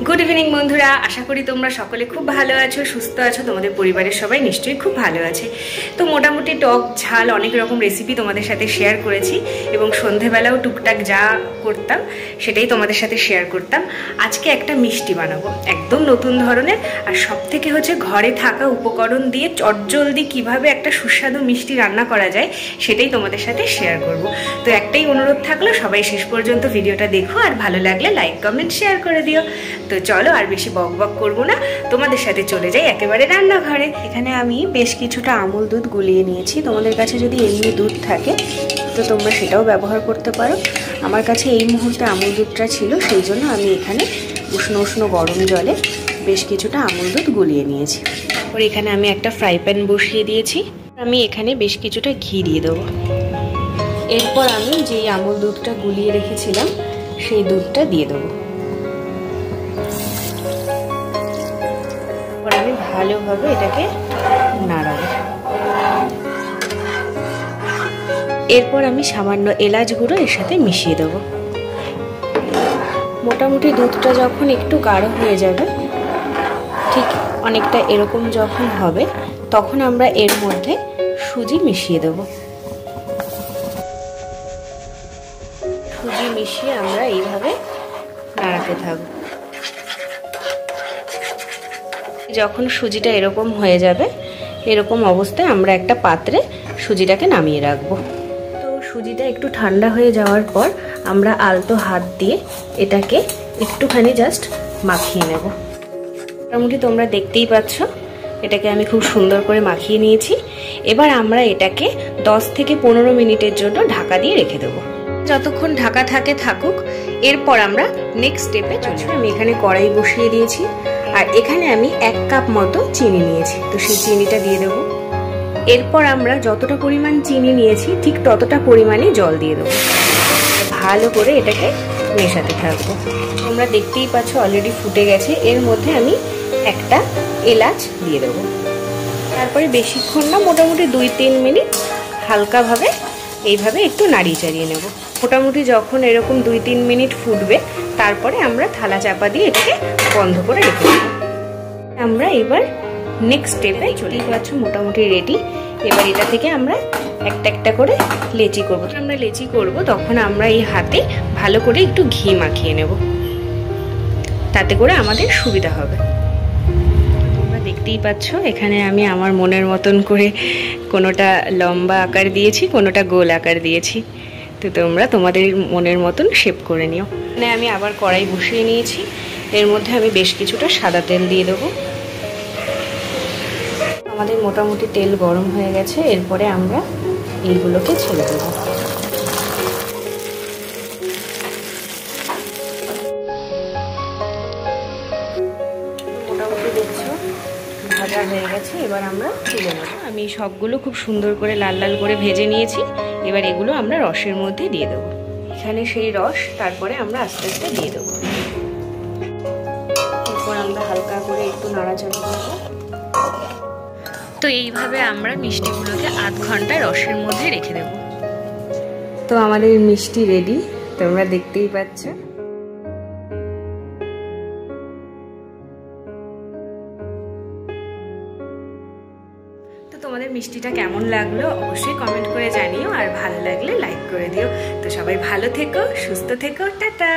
Good evening বন্ধুরা, আশা করি তোমরা সকলে খুব ভালো আছো, সুস্থ আছো। তোমাদের পরিবারের সবাই নিশ্চয়ই খুব ভালো আছে। তো মোটামুটি টক ঝাল অনেক রকম রেসিপি তোমাদের সাথে শেয়ার করেছি এবং সন্ধেবেলাও টুকটাক যা করতাম সেটাই তোমাদের সাথে শেয়ার করতাম। আজকে একটা মিষ্টি বানাবো, একদম নতুন ধরনের, আর সব থেকে হচ্ছে ঘরে থাকা উপকরণ দিয়ে চটজলদি কিভাবে একটা সুস্বাদু মিষ্টি রান্না করা যায় সেটাই তোমাদের সাথে শেয়ার করব। তো একটাই অনুরোধ থাকলো, সবাই শেষ পর্যন্ত ভিডিওটা দেখো, আর ভালো লাগলে লাইক কমেন্ট শেয়ার করে দিও। তো চলো আর বেশি বক বক করবো না, তোমাদের সাথে চলে যাই একেবারে রান্নাঘরে। এখানে আমি বেশ কিছুটা আমুল দুধ গুলিয়ে নিয়েছি। তোমাদের কাছে যদি এমনি দুধ থাকে তো তোমরা সেটাও ব্যবহার করতে পারো। আমার কাছে এই মুহূর্তে আমুল দুধটা ছিল, সেই জন্য আমি এখানে উষ্ণ উষ্ণ গরম জলে বেশ কিছুটা আমুল দুধ গুলিয়ে নিয়েছি। আর এখানে আমি একটা ফ্রাই প্যান বসিয়ে দিয়েছি। আমি এখানে বেশ কিছুটা ঘি দিয়ে দেবো। এরপর আমি যেই আমুল দুধটা গুলিয়ে রেখেছিলাম সেই দুধটা দিয়ে দেবো। আমি ভালোভাবে এটাকে নাড়াবো। এরপর আমি সামান্য এলাচ গুঁড়ো এর সাথে মিশিয়ে দেবো। মোটামুটি দুধটা যখন একটু গাঢ় হয়ে যাবে, ঠিক অনেকটা এরকম যখন হবে, তখন আমরা এর মধ্যে সুজি মিশিয়ে দেব। সুজি মিশিয়ে আমরা এইভাবে নাড়াতে থাকবো। যখন সুজিটা এরকম হয়ে যাবে, এরকম অবস্থায় আমরা একটা পাত্রে সুজিটাকে নামিয়ে রাখবো। তো সুজিটা একটু ঠান্ডা হয়ে যাওয়ার পর আমরা আলতো হাত দিয়ে এটাকে একটুখানি জাস্ট মাখিয়ে নেব। মোটামুটি তোমরা দেখতেই পাচ্ছ এটাকে আমি খুব সুন্দর করে মাখিয়ে নিয়েছি। এবার আমরা এটাকে 10 থেকে 15 মিনিটের জন্য ঢাকা দিয়ে রেখে দেবো। যতক্ষণ ঢাকা থাকে থাকুক, এরপর আমরা নেক্সট স্টেপে চলছি। আমি এখানে কড়াই বসিয়ে দিয়েছি, আর এখানে আমি 1 কাপ মতো চিনি নিয়েছি। তো সেই চিনিটা দিয়ে দেবো। এরপর আমরা যতটা পরিমাণ চিনি নিয়েছি ঠিক ততটা পরিমাণে জল দিয়ে দেবো। ভালো করে এটাকে মেশাতে থাকবো। তোমরা দেখতেই পাচ্ছ অলরেডি ফুটে গেছে। এর মধ্যে আমি একটা এলাচ দিয়ে দেবো। তারপরে বেশিক্ষণ না, মোটামুটি 2-3 মিনিট হালকাভাবে এইভাবে একটু নাড়িয়ে চাড়িয়ে নেব। মোটামুটি যখন এরকম 2-3 মিনিট ফুটবে, তারপরে আমরা থালা চাপা দিয়ে এটাকে বন্ধ করে রেখে দেব। আমরা এবার নেক্সট স্টেপে চলেই পাচ্ছ মোটামুটি রেডি। এবার এটা থেকে আমরা একটা একটা করে লেচি করব। আমরা লেচি করব তখন আমরা এই হাতে ভালো করে একটু ঘি মাখিয়ে নেব, তাতে করে আমাদের সুবিধা হবে। তোমরা দেখতেই পাচ্ছ এখানে আমি আমার মনের মতন করে কোনোটা লম্বা আকার দিয়েছি, কোনোটা গোল আকার দিয়েছি। তো তোমরা তোমাদের মনের মতন শেপ করে নিও। মানে আমি আবার কড়াই বসিয়ে নিয়েছি। এর মধ্যে আমি বেশ কিছুটা সাদা তেল দিয়ে দেবো। আমাদের মোটামুটি তেল গরম হয়ে গেছে। এরপরে আমরা এইগুলোকে ছেড়ে দেবো। মোটামুটি দেখছো ভাজা হয়ে গেছে। এবার আমরা তুলে নেব। আমি সবগুলো খুব সুন্দর করে লাল লাল করে ভেজে নিয়েছি। এবার এগুলো আমরা রসের মধ্যে দিয়ে দেবো। এখানে সেই রস তারপরে আমরা আস্তে আস্তে দিয়ে দেবো। এরপর আমরা হালকা করে একটু নাড়াচাড়া করবো। তো এইভাবে আমরা মিষ্টিগুলোকে আধ ঘন্টা রসের মধ্যে রেখে দেব। তো আমাদের মিষ্টি রেডি, তোমরা দেখতেই পাচ্ছ। তো তোমাদের মিষ্টিটা কেমন লাগলো অবশ্যই কমেন্ট করে জানিও, আর ভালো লাগলে লাইক করে দিও। তো সবাই ভালো থেকো, সুস্থ থেকো, টাটা।